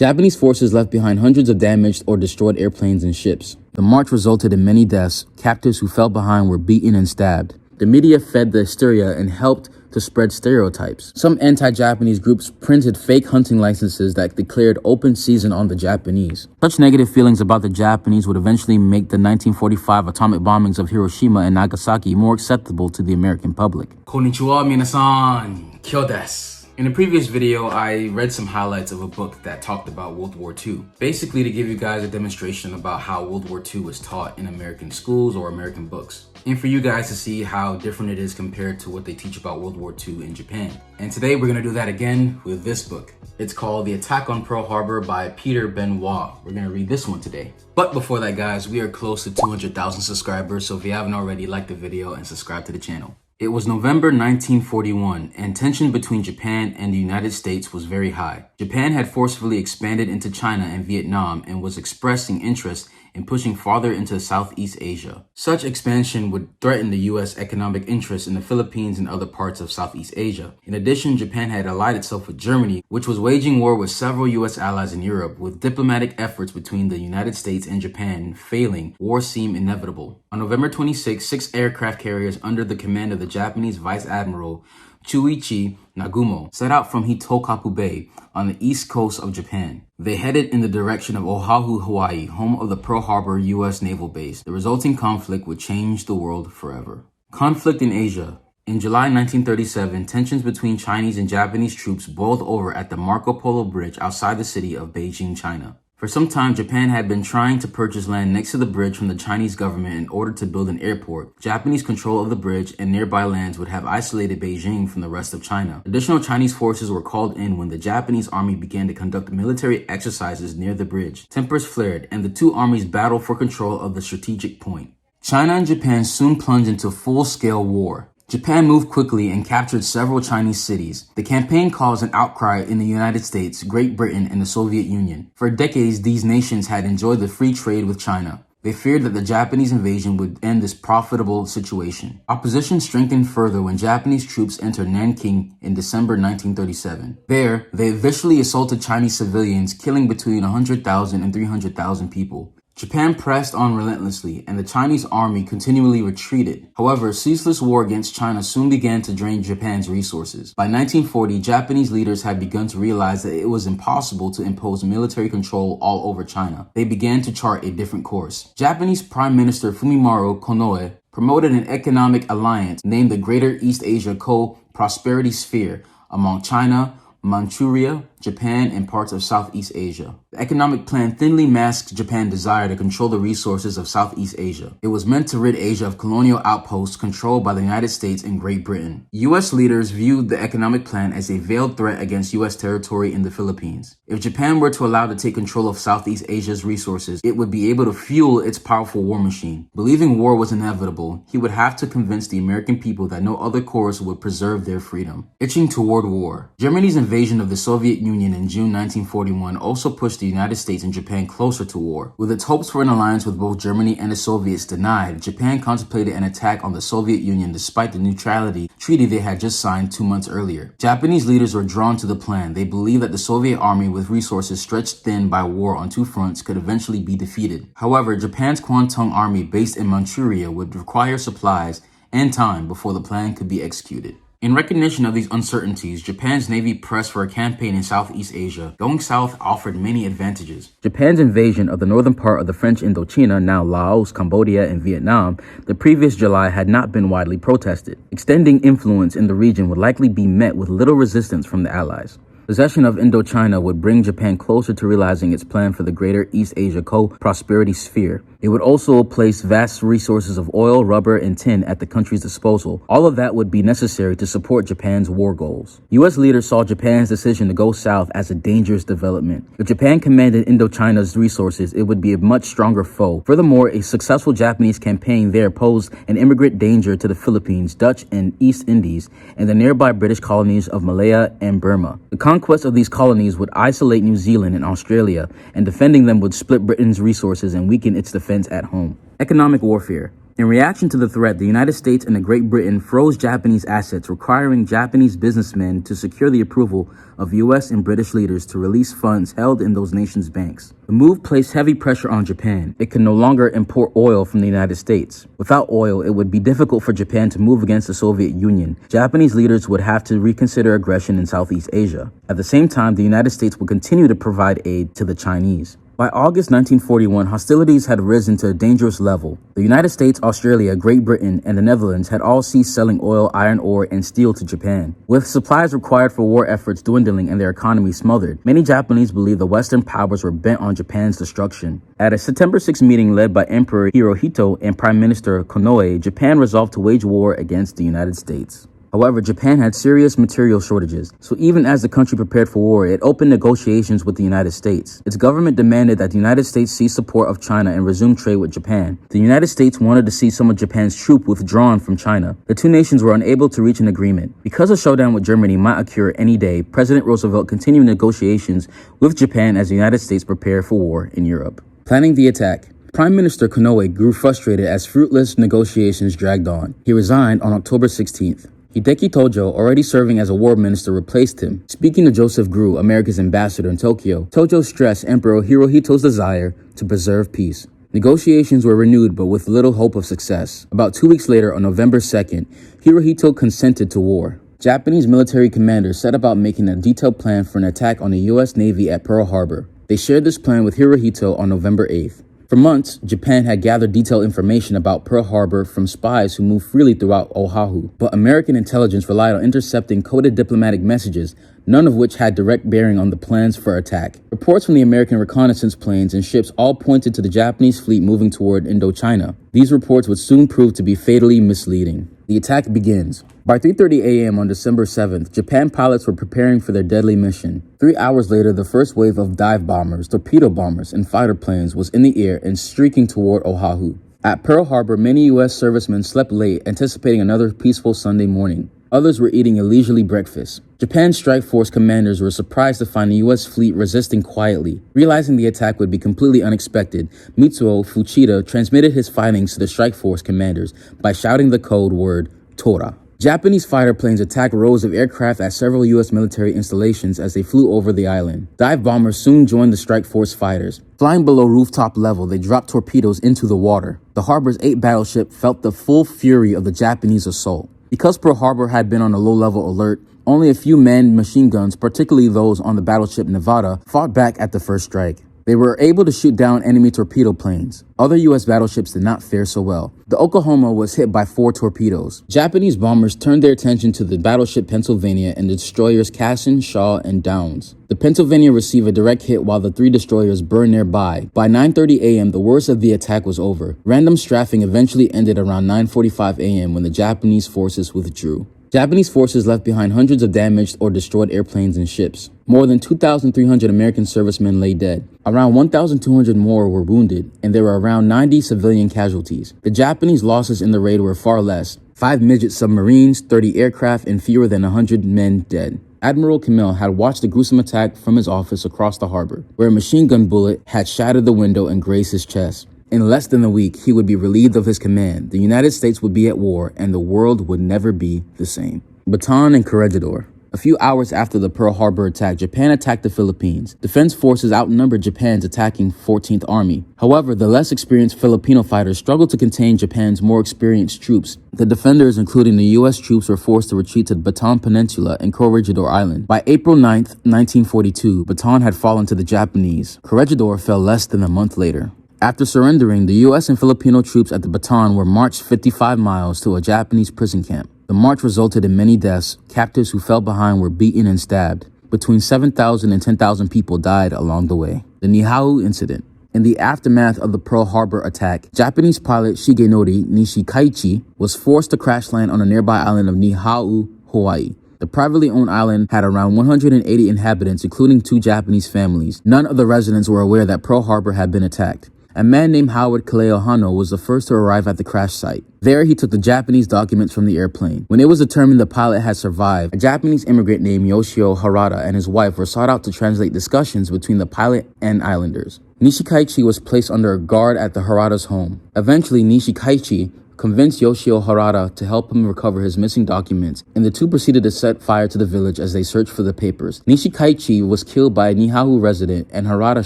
Japanese forces left behind hundreds of damaged or destroyed airplanes and ships. The march resulted in many deaths. Captives who fell behind were beaten and stabbed. The media fed the hysteria and helped to spread stereotypes. Some anti-Japanese groups printed fake hunting licenses that declared open season on the Japanese. Such negative feelings about the Japanese would eventually make the 1945 atomic bombings of Hiroshima and Nagasaki more acceptable to the American public. Konnichiwa minasan, kyo desu. In a previous video, I read some highlights of a book that talked about World War II, basically to give you guys a demonstration about how World War II was taught in American schools or American books, and for you guys to see how different it is compared to what they teach about World War II in Japan. And today we're going to do that again with this book. It's called The Attack on Pearl Harbor by Peter Benoit. We're going to read this one today. But before that, guys, we are close to 200,000 subscribers, so if you haven't already, like the video and subscribe to the channel. It was November 1941, and tension between Japan and the United States was very high. Japan had forcefully expanded into China and Vietnam and was expressing interest in pushing farther into Southeast Asia. Such expansion would threaten the U.S. economic interests in the Philippines and other parts of Southeast Asia. In addition, Japan had allied itself with Germany, which was waging war with several U.S. allies in Europe. With diplomatic efforts between the United States and Japan failing, war seemed inevitable. On November 26, 6 aircraft carriers under the command of the Japanese Vice Admiral Chuichi Nagumo set out from Hitokapu Bay on the east coast of Japan. They headed in the direction of Oahu, Hawaii, home of the Pearl Harbor U.S. Naval Base. The resulting conflict would change the world forever. Conflict in Asia. In July 1937, tensions between Chinese and Japanese troops boiled over at the Marco Polo Bridge outside the city of Beijing, China. For some time, Japan had been trying to purchase land next to the bridge from the Chinese government in order to build an airport. Japanese control of the bridge and nearby lands would have isolated Beijing from the rest of China. Additional Chinese forces were called in when the Japanese army began to conduct military exercises near the bridge. Tempers flared, and the two armies battled for control of the strategic point. China and Japan soon plunged into full-scale war. Japan moved quickly and captured several Chinese cities. The campaign caused an outcry in the United States, Great Britain, and the Soviet Union. For decades, these nations had enjoyed the free trade with China. They feared that the Japanese invasion would end this profitable situation. Opposition strengthened further when Japanese troops entered Nanking in December 1937. There, they viciously assaulted Chinese civilians, killing between 100,000 and 300,000 people. Japan pressed on relentlessly, and the Chinese army continually retreated. However, a ceaseless war against China soon began to drain Japan's resources. By 1940, Japanese leaders had begun to realize that it was impossible to impose military control all over China. They began to chart a different course. Japanese Prime Minister Fumimaro Konoe promoted an economic alliance named the Greater East Asia Co-Prosperity Sphere among China, Manchuria, Japan, and parts of Southeast Asia. The economic plan thinly masked Japan's desire to control the resources of Southeast Asia. It was meant to rid Asia of colonial outposts controlled by the United States and Great Britain. U.S. leaders viewed the economic plan as a veiled threat against U.S. territory in the Philippines. If Japan were to allow to take control of Southeast Asia's resources, it would be able to fuel its powerful war machine. Believing war was inevitable, he would have to convince the American people that no other course would preserve their freedom. Itching toward war. Germany's invasion of the Soviet Union in June 1941 also pushed the United States and Japan closer to war. With its hopes for an alliance with both Germany and the Soviets denied, Japan contemplated an attack on the Soviet Union despite the neutrality treaty they had just signed 2 months earlier. Japanese leaders were drawn to the plan. They believed that the Soviet army, with resources stretched thin by war on two fronts, could eventually be defeated. However, Japan's Kwantung army based in Manchuria would require supplies and time before the plan could be executed. In recognition of these uncertainties, Japan's navy pressed for a campaign in Southeast Asia. Going south offered many advantages. Japan's invasion of the northern part of the French Indochina, now Laos, Cambodia, and Vietnam, the previous July had not been widely protested. Extending influence in the region would likely be met with little resistance from the Allies. Possession of Indochina would bring Japan closer to realizing its plan for the Greater East Asia Co-Prosperity Sphere. It would also place vast resources of oil, rubber, and tin at the country's disposal. All of that would be necessary to support Japan's war goals. U.S. leaders saw Japan's decision to go south as a dangerous development. If Japan commanded Indochina's resources, it would be a much stronger foe. Furthermore, a successful Japanese campaign there posed an immigrant danger to the Philippines, Dutch and East Indies, and the nearby British colonies of Malaya and Burma. The conquest of these colonies would isolate New Zealand and Australia, and defending them would split Britain's resources and weaken its defense at home. Economic warfare. In reaction to the threat, the United States and Great Britain froze Japanese assets, requiring Japanese businessmen to secure the approval of U.S. and British leaders to release funds held in those nations' banks. The move placed heavy pressure on Japan. It could no longer import oil from the United States. Without oil, it would be difficult for Japan to move against the Soviet Union. Japanese leaders would have to reconsider aggression in Southeast Asia. At the same time, the United States would continue to provide aid to the Chinese. By August 1941, hostilities had risen to a dangerous level. The United States, Australia, Great Britain, and the Netherlands had all ceased selling oil, iron ore, and steel to Japan. With supplies required for war efforts dwindling and their economy smothered, many Japanese believed the Western powers were bent on Japan's destruction. At a September 6 meeting led by Emperor Hirohito and Prime Minister Konoe, Japan resolved to wage war against the United States. However, Japan had serious material shortages, so even as the country prepared for war, it opened negotiations with the United States. Its government demanded that the United States cease support of China and resume trade with Japan. The United States wanted to see some of Japan's troops withdrawn from China. The two nations were unable to reach an agreement. Because a showdown with Germany might occur any day, President Roosevelt continued negotiations with Japan as the United States prepared for war in Europe. Planning the attack. Prime Minister Konoe grew frustrated as fruitless negotiations dragged on. He resigned on October 16th. Hideki Tojo, already serving as a war minister, replaced him. Speaking to Joseph Grew, America's ambassador in Tokyo, Tojo stressed Emperor Hirohito's desire to preserve peace. Negotiations were renewed, but with little hope of success. About 2 weeks later, on November 2nd, Hirohito consented to war. Japanese military commanders set about making a detailed plan for an attack on the U.S. Navy at Pearl Harbor. They shared this plan with Hirohito on November 8th. For months, Japan had gathered detailed information about Pearl Harbor from spies who moved freely throughout Oahu, but American intelligence relied on intercepting coded diplomatic messages, none of which had direct bearing on the plans for attack. Reports from the American reconnaissance planes and ships all pointed to the Japanese fleet moving toward Indochina. These reports would soon prove to be fatally misleading. The attack begins. By 3:30 a.m. on December 7th, Japan pilots were preparing for their deadly mission. 3 hours later, the first wave of dive bombers, torpedo bombers, and fighter planes was in the air and streaking toward Oahu. At Pearl Harbor, many U.S. servicemen slept late, anticipating another peaceful Sunday morning. Others were eating a leisurely breakfast. Japan's strike force commanders were surprised to find the U.S. fleet resisting quietly. Realizing the attack would be completely unexpected, Mitsuo Fuchida transmitted his findings to the strike force commanders by shouting the code word Tora. Japanese fighter planes attacked rows of aircraft at several U.S. military installations as they flew over the island. Dive bombers soon joined the strike force fighters. Flying below rooftop level, they dropped torpedoes into the water. The harbor's 8 battleships felt the full fury of the Japanese assault. Because Pearl Harbor had been on a low-level alert, only a few manned machine guns, particularly those on the battleship Nevada, fought back at the first strike. They were able to shoot down enemy torpedo planes. Other U.S. battleships did not fare so well. The Oklahoma was hit by 4 torpedoes. Japanese bombers turned their attention to the battleship Pennsylvania and the destroyers Cassin, Shaw, and Downs. The Pennsylvania received a direct hit while the 3 destroyers burned nearby. By 9:30 a.m., the worst of the attack was over. Random strafing eventually ended around 9:45 a.m. when the Japanese forces withdrew. Japanese forces left behind hundreds of damaged or destroyed airplanes and ships. More than 2,300 American servicemen lay dead. Around 1,200 more were wounded, and there were around 90 civilian casualties. The Japanese losses in the raid were far less. 5 midget submarines, 30 aircraft, and fewer than 100 men dead. Admiral Kamel had watched the gruesome attack from his office across the harbor, where a machine gun bullet had shattered the window and grazed his chest. In less than a week, he would be relieved of his command. The United States would be at war, and the world would never be the same. Bataan and Corregidor. A few hours after the Pearl Harbor attack, Japan attacked the Philippines. Defense forces outnumbered Japan's attacking 14th Army. However, the less experienced Filipino fighters struggled to contain Japan's more experienced troops. The defenders, including the U.S. troops, were forced to retreat to Bataan Peninsula and Corregidor Island. By April 9th, 1942, Bataan had fallen to the Japanese. Corregidor fell less than a month later. After surrendering, the U.S. and Filipino troops at the Bataan were marched 55 miles to a Japanese prison camp. The march resulted in many deaths. Captives who fell behind were beaten and stabbed. Between 7,000 and 10,000 people died along the way. The Nihau Incident. In the aftermath of the Pearl Harbor attack, Japanese pilot Shigenori Nishikaichi was forced to crash land on a nearby island of Nihau, Hawaii. The privately owned island had around 180 inhabitants, including 2 Japanese families. None of the residents were aware that Pearl Harbor had been attacked. A man named Howard Kaleohano was the first to arrive at the crash site. There, he took the Japanese documents from the airplane. When it was determined the pilot had survived, a Japanese immigrant named Yoshio Harada and his wife were sought out to translate discussions between the pilot and islanders. Nishikaichi was placed under a guard at the Harada's home. Eventually, Nishikaichi convinced Yoshio Harada to help him recover his missing documents, and the two proceeded to set fire to the village as they searched for the papers. Nishikaichi was killed by a Niihau resident, and Harada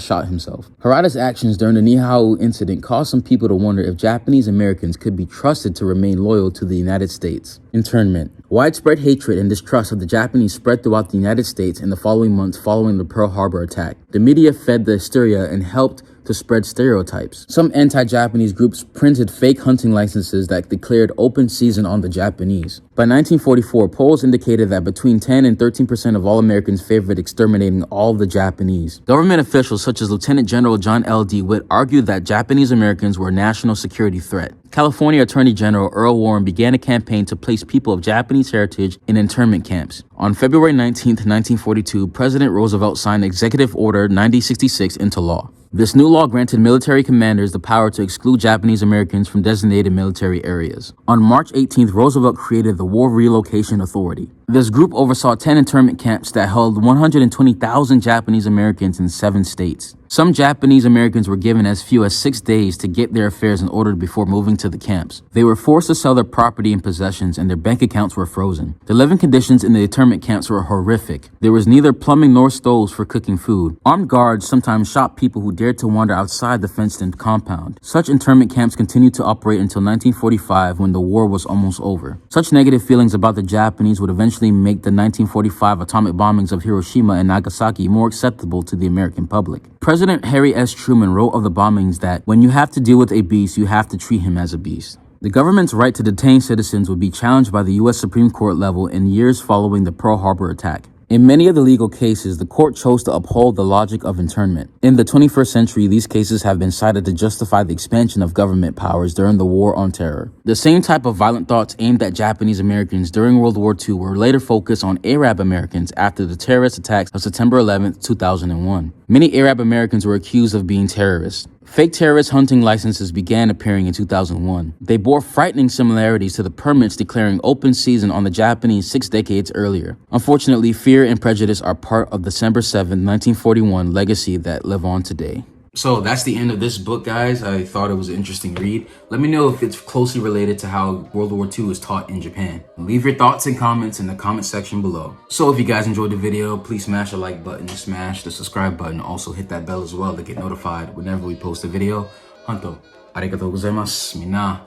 shot himself. Harada's actions during the Niihau incident caused some people to wonder if Japanese Americans could be trusted to remain loyal to the United States. Internment. Widespread hatred and distrust of the Japanese spread throughout the United States in the following months following the Pearl Harbor attack. The media fed the hysteria and helped to spread stereotypes. Some anti-Japanese groups printed fake hunting licenses that declared open season on the Japanese. By 1944, polls indicated that between 10 and 13% of all Americans favored exterminating all the Japanese. Government officials such as Lieutenant General John L. DeWitt argued that Japanese Americans were a national security threat. California Attorney General Earl Warren began a campaign to place people of Japanese heritage in internment camps. On February 19, 1942, President Roosevelt signed Executive Order 9066 into law. This new law granted military commanders the power to exclude Japanese Americans from designated military areas. On March 18th, Roosevelt created the War Relocation Authority. This group oversaw 10 internment camps that held 120,000 Japanese Americans in 7 states. Some Japanese Americans were given as few as 6 days to get their affairs in order before moving to the camps. They were forced to sell their property and possessions, and their bank accounts were frozen. The living conditions in the internment camps were horrific. There was neither plumbing nor stoves for cooking food. Armed guards sometimes shot people who dared to wander outside the fenced-in compound. Such internment camps continued to operate until 1945, when the war was almost over. Such negative feelings about the Japanese would eventually make the 1945 atomic bombings of Hiroshima and Nagasaki more acceptable to the American public. President Harry S. Truman wrote of the bombings that, when you have to deal with a beast, you have to treat him as a beast. The government's right to detain citizens would be challenged by the U.S. Supreme Court level in years following the Pearl Harbor attack. In many of the legal cases, the court chose to uphold the logic of internment. In the 21st century, these cases have been cited to justify the expansion of government powers during the War on Terror. The same type of violent thoughts aimed at Japanese Americans during World War II were later focused on Arab Americans after the terrorist attacks of September 11, 2001. Many Arab Americans were accused of being terrorists. Fake terrorist hunting licenses began appearing in 2001. They bore frightening similarities to the permits declaring open season on the Japanese 6 decades earlier. Unfortunately, fear and prejudice are part of the December 7, 1941 legacy that live on today. So that's the end of this book, guys. I thought it was an interesting read. Let me know if it's closely related to how World War II is taught in Japan. Leave your thoughts and comments in the comment section below. So if you guys enjoyed the video, please smash the like button, smash the subscribe button. Also hit that bell as well to get notified whenever we post a video. Honto, arigatou gozaimasu. Minna,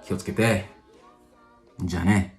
kiyotsukete. じゃあね。